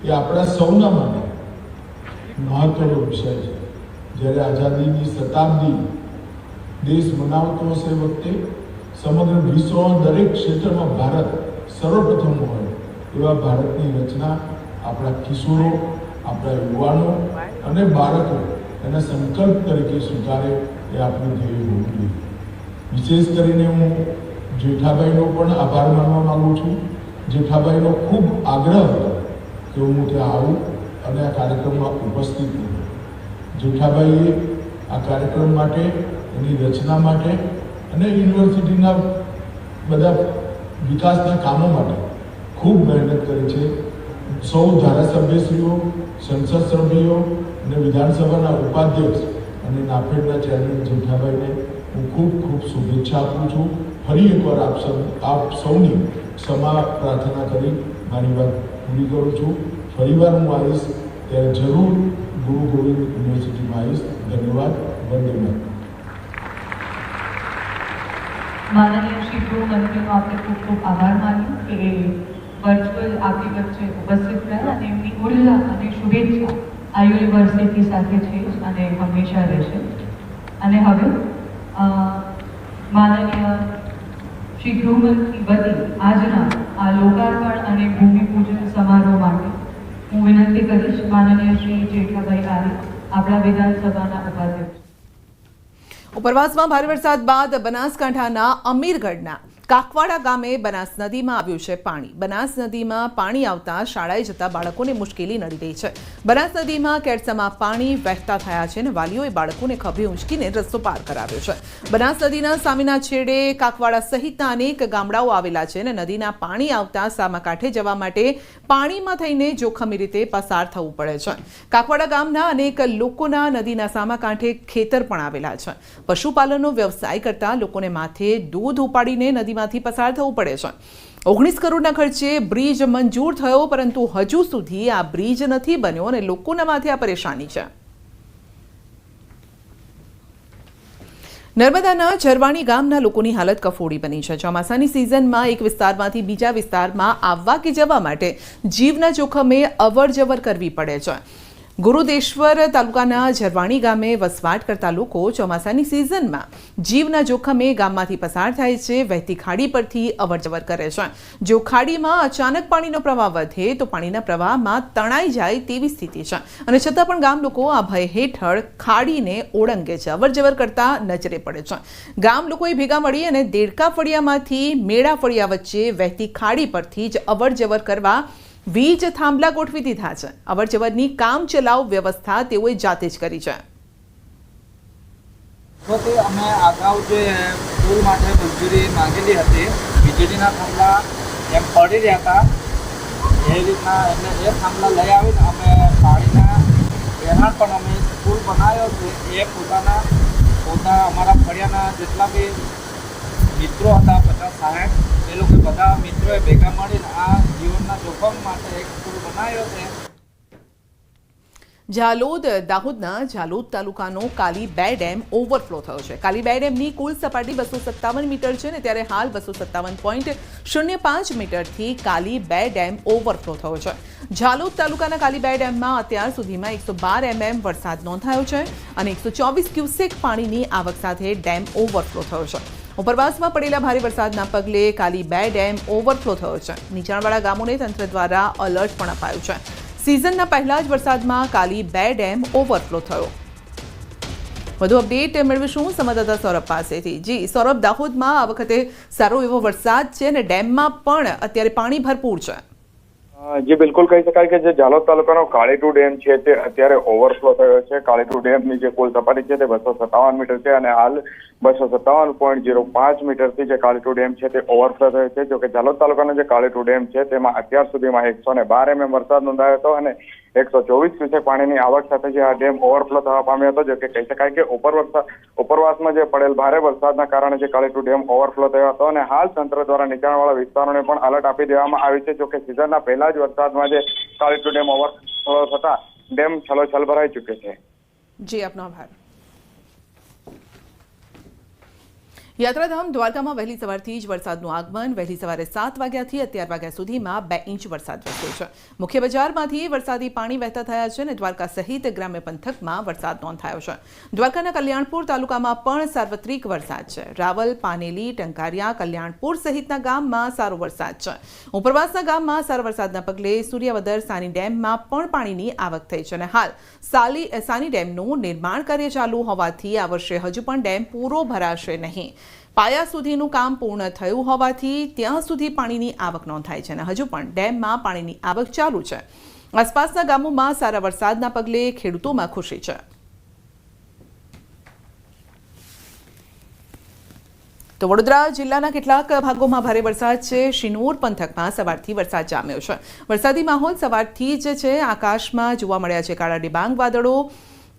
એ આપણા સૌના માટે મહત્વનો વિષય છે. જ્યારે આઝાદીની શતાબ્દી દેશ મનાવતો હશે વખતે સમગ્ર વિશ્વમાં દરેક ક્ષેત્રમાં ભારત સર્વપ્રથમ હોય એવા ભારતની રચના આપણા કિશોરો, આપણા યુવાનો અને બાળકો એના સંકલ્પ તરીકે સ્વીકારે એ આપણું ધ્યેય હોવું જોઈએ. વિશેષ કરીને હું જેઠાભાઈનો પણ આભાર માનવા માગું છું. જેઠાભાઈનો ખૂબ આગ્રહ હતો કે હું ત્યાં આવું અને આ કાર્યક્રમમાં ઉપસ્થિત રહું. જેઠાભાઈએ આ કાર્યક્રમ માટે, એની રચના માટે અને યુનિવર્સિટીના બધા વિકાસના કામો માટે ખૂબ મહેનત કરી છે. સૌ ધારાસભ્યશ્રીઓ, સંસદ સભ્યો અને વિધાનસભાના ઉપાધ્યક્ષ અને નાફેડના ચેરમેન જેઠાભાઈને હું ખૂબ ખૂબ શુભેચ્છા આપું છું. ફરી એકવાર આપ સૌની ક્ષમા પ્રાર્થના કરી મારી વાત પૂરી કરું છું. ફરીવાર હું આવીશ ત્યારે જરૂર ગુરુ ગોવિંદ યુનિવર્સિટીમાં આવીશ. ધન્યવાદ. વંદે માતરમ. માનનીય શ્રી ગૃહમંત્રીનો આપણે ખૂબ ખૂબ આભાર માન્યો કે વર્ચ્યુઅલ આપણી વચ્ચે ઉપસ્થિત રહ્યા અને એમની ઉર્જા અને શુભેચ્છા આ યુનિવર્સિટી સાથે છે અને હંમેશા રહેશે. અને હવે માનનીય શ્રી ગૃહમંત્રી વતી આજના આ લોકાર્પણ અને ભૂમિપૂજન સમારોહ માટે હું વિનંતી કરીશ માનનીય શ્રી જેઠાભાઈ આરી, આપણા વિધાનસભાના ઉપાધ્યક્ષ. ઉપરવાસમાં ભારે વરસાદ બાદ બનાસકાંઠાના અમીરગઢના કાકવાડા ગામે બનાસ નદીમાં આવ્યું છે પાણી. બનાસ નદીમાં પાણી આવતા શાળાએ જતા બાળકોને મુશ્કેલી નડી રહી છે. બનાસ નદીમાં કેડસામાં પાણી વહેતા થયા છે અને વાલીઓએ બાળકોને ખભે ઊંચકીને રસ્તો પાર કરાવ્યો છે. બનાસ નદીના સામેના છેડે કાકવાડા સહિતના અનેક ગામડાઓ આવેલા છે અને નદીના પાણી આવતા સામા કાંઠે જવા માટે પાણીમાં થઈને જોખમી રીતે પસાર થવું પડે છે. કાકવાડા ગામના અનેક લોકોના નદીના સામા કાંઠે ખેતર પણ આવેલા છે. પશુપાલનનો વ્યવસાય કરતા લોકોને માથે દૂધ ઉપાડીને નદીમાંથી પસાર થવું પડે છે. 19 કરોડના ખર્ચે બ્રિજ મંજૂર થયો, પરંતુ હજુ સુધી આ બ્રિજ નથી બન્યો અને લોકોના માથે આ પરેશાની છે. નર્મદાના ઝરવાણી ગામના લોકોની હાલત કફોડી બની છે. ચોમાસાની સિઝનમાં એક વિસ્તારમાંથી બીજા વિસ્તારમાં આવવા કે જવા માટે જીવના જોખમે અવરજવર કરવી પડે છે. ગુરુદેશ્વર તાલુકાના ઝરવાણી ગામે વસવાટ કરતા લોકો ચોમાસાની સિઝનમાં જીવના જોખમે ગામમાંથી પસાર થાય છે. વહેતી ખાડી પરથી અવરજવર કરે છે. જો ખાડીમાં અચાનક પાણીનો પ્રવાહ વધે તો પાણીના પ્રવાહમાં તણાઈ જાય તેવી સ્થિતિ છે અને છતાં પણ ગામ લોકો આ ભય હેઠળ ખાડીને ઓળંગે છે, અવરજવર કરતા નજરે પડે છે. ગામ લોકોએ ભેગા મળી અને દેડકા ફળિયામાંથી મેળા ફળિયા વચ્ચે વહેતી ખાડી પરથી જ અવરજવર કરવા વીજ થાંભલા ગોઠવી દીધા છે. અવરજવરની કામ ચલાવ વ્યવસ્થા તેઓએ જાતે જ કરી છે. અમે અગાઉ જે પુલ માટે મંજૂરી માંગેલી હતી, વીજળીના થાંભલા એમ પડી રહ્યા હતા, એ રીતના એટલે એ થાંભલા લઈ આવીને અમે પાણીના રહેણાંક પણ અમે પુલ બનાવ્યો છે. એ પોતા અમારા ફળિયાના જેટલા બી મિત્રો હતા 50-60 એ લોકો બધા મિત્રોએ ભેગા મળીને આ જીવનના જોખમ માટે એક પુલ બનાવ્યો છે. ઝાલોદ દાહોદના ઝાલોદ તાલુકાનો કાલી 2 ડેમ ઓવરફ્લો થયો છે. કાલી 2 ડેમની કુલ સપાટી 257 મીટર છે અને ત્યારે હાલ 257.05 મીટરથી કાલી 2 ડેમ ઓવરફ્લો થયો છે. ઝાલોદ તાલુકાના કાલી 2 ડેમમાં અત્યાર સુધીમાં 112 mm વરસાદ નોંધાયો છે અને 124 ક્યુસેક પાણીની આવક સાથે ડેમ ઓવરફ્લો થયો છે. ઉપરવાસમાં પડેલા ભારે વરસાદના પગલે કાલી 2 ડેમ ઓવરફ્લો થયો છે. નીચાણવાળા ગામોને તંત્ર દ્વારા એલર્ટ પણ અપાયું છે. સિઝનના પહેલા જ વરસાદમાં કાલી 2 ડેમ ઓવરફ્લો થયો. વધુ અપડેટ મેળવીશું સંવાદદાતા સૌરભ પાસેથી. જી સૌરભ, દાહોદમાં આ વખતે સારો એવો વરસાદ છે અને ડેમમાં પણ અત્યારે પાણી ભરપૂર છે. જી બિલકુલ કહી શકાય કે જે ઝાલોદ તાલુકાનો કાળીટુ ડેમ છે તે અત્યારે ઓવરફ્લો થયો છે. કાળીટુ ડેમની જે કુલ સપાટી છે તે 257 મીટર છે અને હાલ 257.05 મીટરથી જે કાળીટુ ડેમ છે તે ઓવરફ્લો થયો છે. જોકે ઝાલોદ તાલુકાનો જે કાળીટુ ડેમ છે તેમાં અત્યાર સુધીમાં 112 mm વરસાદ નોંધાયો હતો અને 124 ક્યુસેક પાણીની આવક સાથે જે આ ડેમ ઓવરફ્લો થવા પામ્યો હતો. જોકે કહી શકાય કે ઉપરવાસમાં જે પડેલ ભારે વરસાદના કારણે જે કાળીટુ ડેમ ઓવરફ્લો થયો હતો અને હાલ તંત્ર દ્વારા નીચાણવાળા વિસ્તારોને પણ એલર્ટ આપી દેવામાં આવી છે. જોકે સિઝનના પહેલા જ વરસાદમાં જે કાળીટુ ડેમ ઓવરફ્લો થતા ડેમ છલોછલ ભરાઈ ચૂક્યો છે. જી આપનો આભાર. યાત્રાધામ દ્વારકામાં વહેલી સવારથી જ વરસાદનું આગમન. વહેલી સવારે 7 વાગ્યાથી 11 વાગ્યા સુધીમાં 2 ઇંચ વરસાદ વરસ્યો છે. મુખ્ય બજારમાંથી વરસાદી પાણી વહેતા થયા છે અને દ્વારકા સહિત ગ્રામ્ય પંથકમાં વરસાદ નોંધાયો છે. દ્વારકાના કલ્યાણપુર તાલુકામાં પણ સાર્વત્રિક વરસાદ છે. રાવલ, પાનેલી, ટંકારિયા, કલ્યાણપુર સહિતના ગામમાં સારો વરસાદ છે. ઉપરવાસના ગામમાં સારા વરસાદના પગલે સૂર્યાવદર સાની ડેમમાં પણ પાણીની આવક થઈ છે અને હાલ સાની ડેમનું નિર્માણ કાર્ય ચાલુ હોવાથી આ વર્ષે હજુ પણ ડેમ પૂરો ભરાશે નહીં. પાયા સુધીનું કામ પૂર્ણ થયું હોવાથી ત્યાં સુધી પાણીની આવક નોંધાય છે અને હજુ પણ ડેમમાં પાણીની આવક ચાલુ છે. આસપાસના ગામોમાં સારા વરસાદના પગલે ખેડૂતોમાં ખુશી છે. તો વડોદરા જિલ્લાના કેટલાક ભાગોમાં ભારે વરસાદ છે. શિનોર પંથકમાં સવારથી વરસાદ જામ્યો છે. વરસાદી માહોલ સવારથી જ છે. આકાશમાં જોવા મળ્યા છે કાળા ડિબાંગ વાદળો.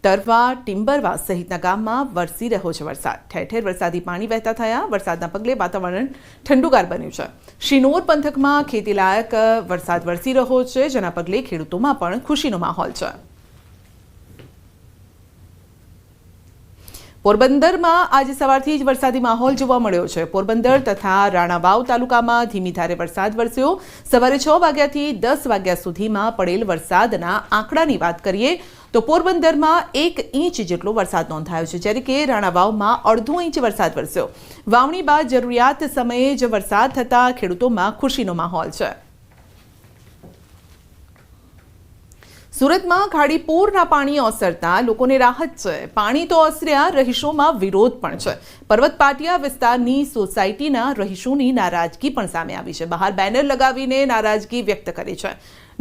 તરવા, ટિમ્બરવા સહિતના ગામમાં વરસી રહ્યો છે વરસાદ. ઠેર ઠેર વરસાદી પાણી વહેતા થયા. વરસાદના પગલે વાતાવરણ ઠંડુગાર બન્યું છે. શિનોર પંથકમાં ખેતીલાયક વરસાદ વરસી રહ્યો છે, જેના પગલે ખેડૂતોમાં પણ ખુશીનો માહોલ છે. પોરબંદરમાં આજે સવારથી જ વરસાદી માહોલ જોવા મળ્યો છે. પોરબંદર તથા રાણાવાવ તાલુકામાં ધીમી ધારે વરસાદ વરસ્યો. સવારે 6 વાગ્યાથી 10 વાગ્યા સુધીમાં પડેલ વરસાદના આંકડાની વાત કરીએ તો પોરબંદરમાં 1 ઇંચ જેટલો વરસાદ નોંધાયો છે, જ્યારે કે રાણાવાવમાં 1/2 ઇંચ વરસાદ વરસ્યો. વાવણી બાદ જરૂરિયાત સમયે જ વરસાદ થતાં ખેડૂતોમાં ખુશીનો માહોલ છે. સુરતમાં ખાડીપુરના પાણી ઓસરતા લોકોને રાહત છે. પાણી તો ઓસર્યા, રહીશોમાં વિરોધ પણ છે. પર્વત પાટિયા વિસ્તારની સોસાયટીના રહીશોની નારાજગી પણ સામે આવી છે. બહાર બેનર લગાવીને નારાજગી વ્યક્ત કરી છે.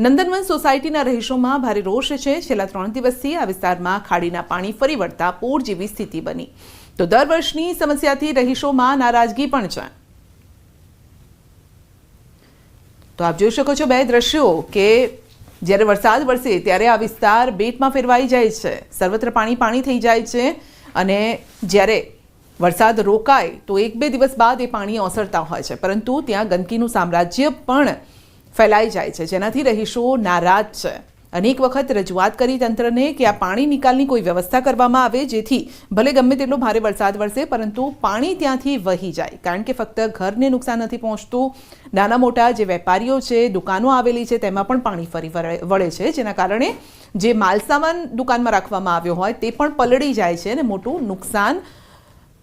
નંદનવન સોસાયટીના રહીશોમાં ભારે રોષ છે. છેલ્લા 3 દિવસથી આ વિસ્તારમાં ખાડીના પાણી ફરી વળતા પૂર જેવી સ્થિતિ બની. તો દર વર્ષની સમસ્યાથી રહીશોમાં નારાજગી પણ છે. તો આપ જોઈ શકો છો 2 દ્રશ્યો કે જ્યારે વરસાદ વરસે ત્યારે આ વિસ્તાર બેટમાં ફેરવાઈ જાય છે. સર્વત્ર પાણી થઈ જાય છે અને જ્યારે વરસાદ રોકાય તો 1-2 દિવસ બાદ એ પાણી ઓસરતા હોય છે, પરંતુ ત્યાં ગંદકીનું સામ્રાજ્ય પણ ફેલાઈ જાય છે, જેનાથી રહીશો નારાજ છે. અનેક વખત રજૂઆત કરી તંત્રને કે આ પાણી નિકાલની કોઈ વ્યવસ્થા કરવામાં આવે, જેથી ભલે ગમે તેટલો ભારે વરસાદ વરસે પરંતુ પાણી ત્યાંથી વહી જાય. કારણ કે ફક્ત ઘરને નુકસાન નથી પહોંચતું, નાના મોટા જે વેપારીઓ છે, દુકાનો આવેલી છે તેમાં પણ પાણી ફરી વળે છે, જેના કારણે જે માલસામાન દુકાનમાં રાખવામાં આવ્યો હોય તે પણ પલળી જાય છે અને મોટું નુકસાન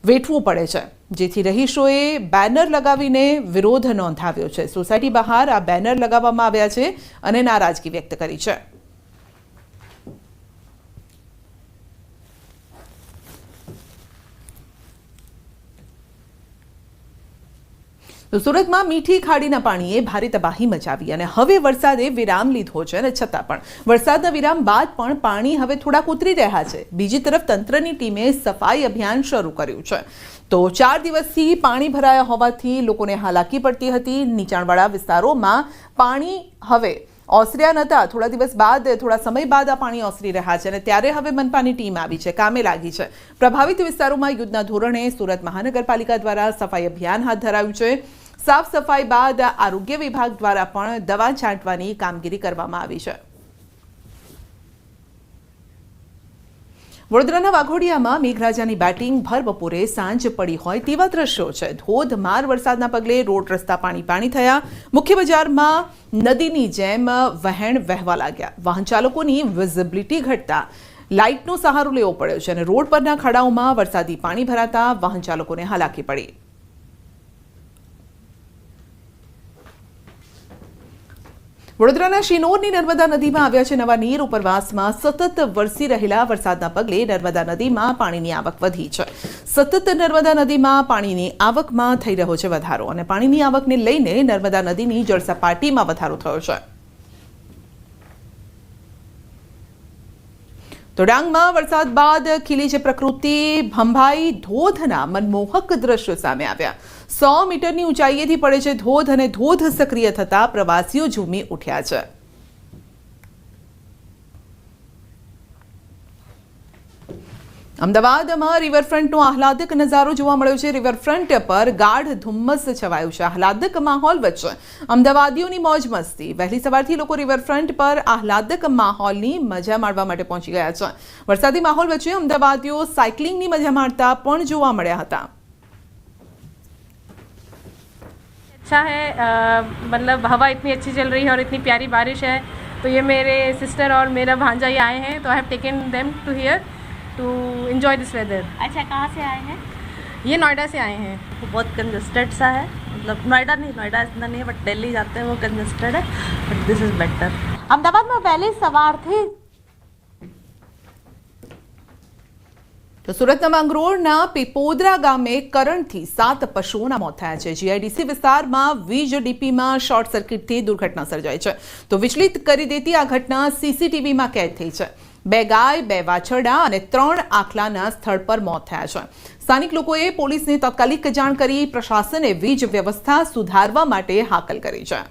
વેઠવું પડે છે. જેથી રહીશોએ બેનર લગાવીને વિરોધ નોંધાવ્યો છે. સોસાયટી બહાર આ બેનર લગાવવામાં આવ્યા છે અને નારાજગી વ્યક્ત કરી છે. તો સુરતમાં મીઠી ખાડીના પાણીએ ભારે તબાહી મચાવી અને હવે વરસાદે વિરામ લીધો છે અને છતાં પણ વરસાદના વિરામ બાદ પણ પાણી હવે થોડાક ઉતરી રહ્યા છે. બીજી તરફ તંત્રની ટીમે સફાઈ અભિયાન શરૂ કર્યું છે. તો 4 દિવસથી પાણી ભરાયા હોવાથી લોકોને હાલાકી પડતી હતી. નીચાણવાળા વિસ્તારોમાં પાણી હવે ઓસર્યા નહોતા. થોડા સમય બાદ આ પાણી ઓસરી રહ્યા છે અને ત્યારે હવે મનપાની ટીમ આવી છે, કામે લાગી છે. પ્રભાવિત વિસ્તારોમાં યુદ્ધના ધોરણે સુરત મહાનગરપાલિકા દ્વારા સફાઈ અભિયાન હાથ ધરાયું છે. સાફ સફાઈ બાદ આરોગ્ય વિભાગ દ્વારા પણ દવા છાંટવાની કામગીરી કરવામાં આવી છે. વડોદરાના વાઘોડિયામાં મેઘરાજાની બેટિંગ ભર બપોરે સાંજ પડી હોય તેવા દ્રશ્યો છે. ધોધમાર વરસાદના પગલે રોડ રસ્તા પાણી થયા. મુખ્ય બજારમાં નદીની જેમ વહેણ વહેવા લાગ્યા. વાહન ચાલકોની વિઝિબિલિટી ઘટતા લાઇટનો સહારો લેવો પડ્યો છે અને રોડ પરના ખાડાઓમાં વરસાદી પાણી ભરાતા વાહન ચાલકોને હાલાકી પડી. વડોદરાના શિનોરની નર્મદા નદીમાં આવ્યા છે નવા નીર. ઉપરવાસમાં સતત વરસી રહેલા વરસાદના પગલે નર્મદા નદીમાં પાણીની આવક વધી છે. સતત નર્મદા નદીમાં પાણીની આવકમાં થઈ રહ્યો છે વધારો અને પાણીની આવકને લઈને નર્મદા નદીની જળસપાટીમાં વધારો થયો છે. તો ડાંગમાં વરસાદ બાદ ખીલી છે પ્રકૃતિ. ભંભાઈ ધોધના મનમોહક દ્રશ્યો સામે આવ્યા. 100 મીટરની ઊંચાઈએથી પડે છે ધોધ અને ધોધ સક્રિય થતા પ્રવાસીઓ ઝૂમી ઉઠ્યા છે. અમદાવાદમાં રિવરફ્રન્ટનો આહલાદક નજારો જોવા મળ્યો છે. રિવરફ્રન્ટ પર ગાઢ ધુમ્મસ છવાયું છે. આહલાદક માહોલ વચ્ચે અમદાવાદીઓની મોજ મસ્તી. વહેલી સવારથી લોકો રિવરફ્રન્ટ પર આહલાદક માહોલની મજા માણવા માટે પહોંચી ગયા છે. વરસાદી માહોલ વચ્ચે અમદાવાદીઓ સાયકલિંગની મજા માણતા પણ જોવા મળ્યા હતા. अच्छा है। मतलब हवा इतनी अच्छी चल रही है और इतनी प्यारी बारिश है, तो ये मेरे सिस्टर और मेरा भांजा ये आए हैं, तो I have taken them to here to enjoy this weather. अच्छा, कहाँ से आए हैं? ये नोएडा से आए हैं। बहुत कंजस्टेड सा है, मतलब नोएडा इतना नहीं है, बट दिल्ली जाते हैं वो कंजस्टेड है, but this is better. Ahmedabad में पहले सवार थे। તો સુરતના માંગરોળના પીપોદરા ગામે કરંટથી 7 પશુઓના મોત થયા છે। જીઆઈડીસી વિસ્તારમાં વીજ ડીપીમાં શોર્ટ સર્કિટથી દુર્ઘટના સર્જાઈ છે, તો વિચલિત કરી દેતી આ ઘટના સીસીટીવીમાં કેદ થઈ છે। 2 ગાય, 2 વાછરડા અને 3 આખલાના સ્થળ પર મોત થયા છે। સ્થાનિક લોકોએ પોલીસને તાત્કાલિક જાણ કરી પ્રશાસને વીજ વ્યવસ્થા સુધારવા માટે હાકલ કરી છે।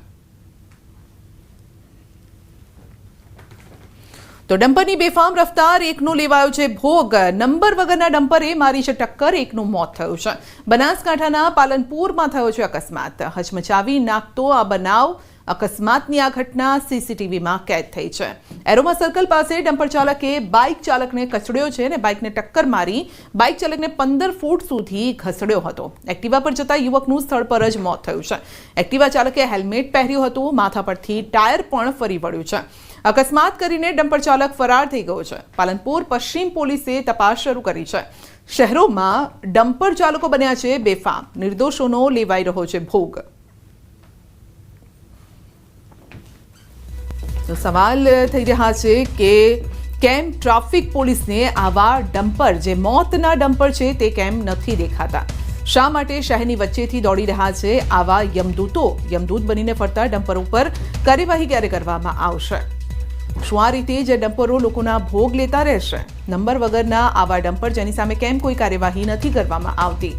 તો ડમ્પરની બેફામ રફતાર, એકનો લેવાયો છે ભોગ। નંબર વગરના ડમ્પરે મારી છે ટક્કર, એકનું મોત થયું છે। બનાસકાંઠાના પાલનપુરમાં થયો છે અકસ્માત। હચમચાવી નાખતો આ બનાવ, અકસ્માતની આ ઘટના સીસીટીવીમાં કેદ થઈ છે। એરોમા સર્કલ પાસે ડમ્પર ચાલકે બાઇક ચાલકને કચડ્યો છે અને બાઇકને ટક્કર મારી બાઇક ચાલકને 15 ફૂટ સુધી ઘસડ્યો હતો। એક્ટિવા પર જતા યુવકનું સ્થળ પર જ મોત થયું છે। એક્ટિવા ચાલકે હેલ્મેટ પહેર્યું હતું, માથા પરથી ટાયર પણ ફરી વળ્યું છે। અકસ્માત કરીને ડમ્પર ચાલક ફરાર થઈ ગયો છે। પાલનપુર પશ્ચિમ પોલીસે તપાસ શરૂ કરી છે। શહેરોમાં ડમ્પર ચાલકો બન્યા છે બેફામ, નિર્દોષોનો લેવાઈ રહ્યો છે ભોગ। તો સવાલ થઈ રહ્યા છે કે કેમ ટ્રાફિક પોલીસને આવા ડમ્પર, જે મોતના ડમ્પર છે તે કેમ નથી દેખાતા? શા માટે શહેરની વચ્ચેથી દોડી રહ્યા છે આવા યમદૂતો? યમદૂત બનીને ફરતા ડમ્પર ઉપર કાર્યવાહી ક્યારે કરવામાં આવશે? શું આ રીતે જ ડમ્પરો લોકોના ભોગ લેતા રહેશે? નંબર વગરના આવા ડમ્પર જેની સામે કેમ કોઈ કાર્યવાહી નથી કરવામાં આવતી?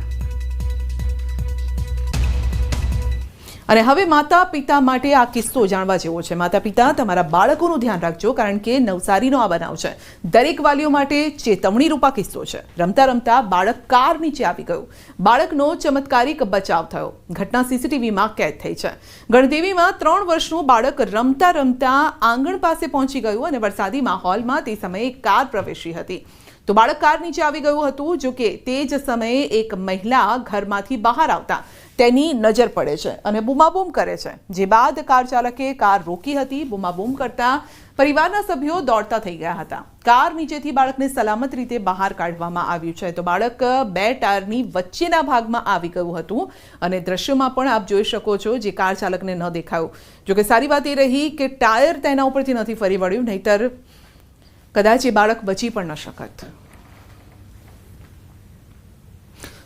અને હવે માતા પિતા માટે આ કિસ્સો જાણવા જેવો છે। માતા પિતા, તમારા બાળકોનું ધ્યાન રાખજો, કારણ કે નવસારીનો આ બનાવ છે। દરેક વાલીઓ માટે ચેતવણી રૂપા કિસ્સો છે। રમતા રમતા બાળક કાર નીચે આવી ગયું, બાળકનો ચમત્કારિક બચાવ થયો। ઘટના સીસીટીવીમાં કેદ થઈ છે। ગણદેવીમાં 3 વર્ષનું બાળક રમતા રમતા આંગણ પાસે પહોંચી ગયું અને વરસાદી માહોલમાં તે સમયે કાર પ્રવેશી હતી, તો બાળક કાર નીચે આવી ગયું હતું। જો કે તે જ સમયે એક મહિલા ઘરમાંથી બહાર આવતા તેની નજર પડે છે અને બૂમાબૂમ કરે છે, જે બાદ કાર ચાલકે કાર રોકી હતી। બૂમાબૂમ કરતા પરિવારના સભ્યો દોડતા થઈ ગયા હતા। કાર નીચેથી બાળકને સલામત રીતે બહાર કાઢવામાં આવ્યું છે। તો બાળક 2 ટાયરની વચ્ચેના ભાગમાં આવી ગયું હતું અને દ્રશ્યમાં પણ આપ જોઈ શકો છો, જે કાર ચાલકને ન દેખાયું। જો કે સારી વાત એ રહી કે ટાયર તેના ઉપરથી નથી ફરી વળ્યું, નહીતર કદાચ એ બાળક બચી પણ ન શકત।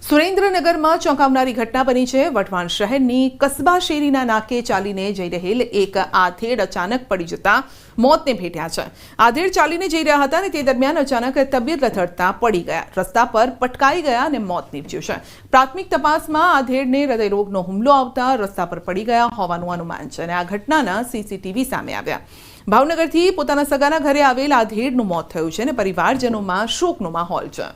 સુરેન્દ્રનગરમાં ચોંકાવનારી ઘટના બની છે। વઢવાણ શહેરની કસ્બા શેરીના નાકે ચાલીને જઈ રહેલ એક આધેડ અચાનક પડી જતા મોતને ભેટ્યા છે। આધેડ ચાલીને જઈ રહ્યા હતા અને તે દરમિયાન અચાનક તબિયત લથડતા પડી ગયા, રસ્તા પર પટકાઈ ગયા અને મોત નીપજ્યું છે। પ્રાથમિક તપાસમાં આધેડને હૃદયરોગનો હુમલો આવતા રસ્તા પર પડી ગયા હોવાનું અનુમાન છે અને આ ઘટનાના સીસીટીવી સામે આવ્યા। ભાવનગરથી પોતાના સગાના ઘરે આવેલ આધેડનું મોત થયું છે અને પરિવારજનોમાં શોકનો માહોલ છે।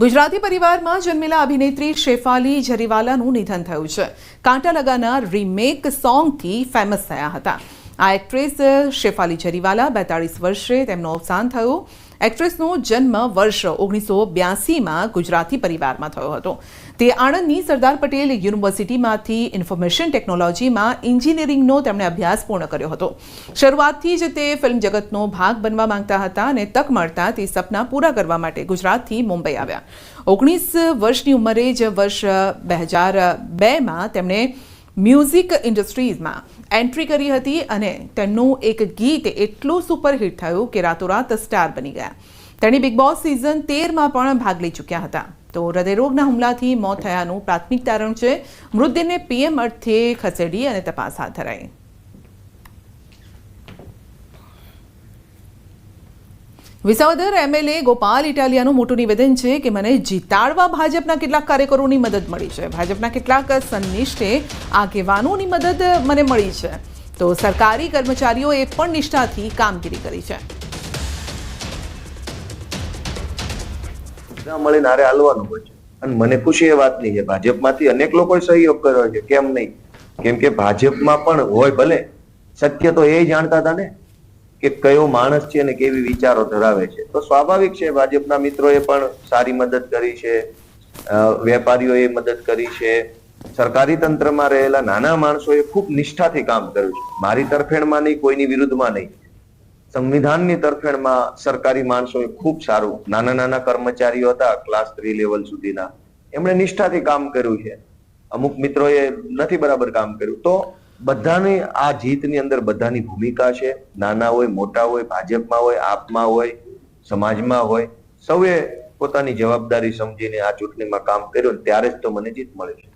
ગુજરાતી પરિવારમાં જન્મેલા અભિનેત્રી શેફાલી જરીવાલાનું નિધન થયું છે। કાંટા લગાના રીમેક સોંગથી ફેમસ થયા હતા। આ એક્ટ્રેસ શેફાલી જરીવાલા 42 વર્ષે તેમનું અવસાન થયું। એક્ટ્રેસનો જન્મ વર્ષ 1982માં ગુજરાતી પરિવારમાં થયો હતો। તે આણંદની સરદાર પટેલ યુનિવર્સિટીમાંથી ઇન્ફોર્મેશન ટેકનોલોજીમાં એન્જિનિયરિંગનો તેમણે અભ્યાસ પૂર્ણ કર્યો હતો। શરૂઆતથી જ તે ફિલ્મ જગતનો ભાગ બનવા માંગતા હતા અને તક મળતા તે સપના પૂરા કરવા માટે ગુજરાતથી મુંબઈ આવ્યા। 19 વર્ષની ઉંમરે જ વર્ષ 2002માં તેમણે મ્યુઝિક ઇન્ડસ્ટ્રીઝમાં એન્ટ્રી કરી હતી અને તેમનું એક ગીત એટલું સુપરહિટ થયું કે રાતોરાત સ્ટાર બની ગયા। તેણી બિગ બોસ સિઝન 13માં પણ ભાગ લઈ ચૂક્યા હતા। તો હૃદયરોગના હુમલાથી મોત થયાનું પ્રાથમિક તારણ છે। મૃતદેહને પીએમ અર્થે ખસેડી અને તપાસ હાથ ધરાઈ। વિસાવદર એમએલએ ગોપાલ ઇટાલિયાનું મોટું નિવેદન છે કે મને જીતાડવા ભાજપના કેટલાક કાર્યકરોની મદદ મળી છે, ભાજપના કેટલાક સન્નિષ્ઠે આગેવાનોની મદદ મને મળી છે, તો સરકારી કર્મચારીઓએ પણ નિષ્ઠાથી કામગીરી કરી છે। મળીને હારે હાલવાનું હોય છે અને મને ખુશી એ વાતની છે ભાજપમાંથી અનેક લોકોએ સહયોગ કર્યો છે। કેમ નહીં? કેમ કે ભાજપમાં પણ હોય, ભલે સત્ય તો એ જાણતા હતા ને કે કયો માણસ છે અને કેવી વિચારો ધરાવે છે, તો સ્વાભાવિક છે ભાજપના મિત્રોએ પણ સારી મદદ કરી છે। વેપારીઓએ મદદ કરી છે, સરકારી તંત્રમાં રહેલા નાના માણસોએ ખૂબ નિષ્ઠાથી કામ કર્યું છે. મારી તરફેણમાં નહીં, કોઈની વિરુદ્ધમાં નહીં, સંવિધાનની તરફેણમાં સરકારી માણસોએ ખૂબ સારું, નાના નાના કર્મચારીઓ હતા ક્લાસ 3 લેવલ સુધીના, એમણે નિષ્ઠાથી કામ કર્યું છે. અમુક મિત્રોએ નથી બરાબર કામ કર્યું. તો બધાની આ જીતની અંદર બધાની ભૂમિકા છે, નાના હોય મોટા હોય, ભાજપમાં હોય, આપમાં હોય, સમાજમાં હોય, સૌએ પોતાની જવાબદારી સમજીને આ ચૂંટણીમાં કામ કર્યું, ત્યારે જ તો મને જીત મળે છે.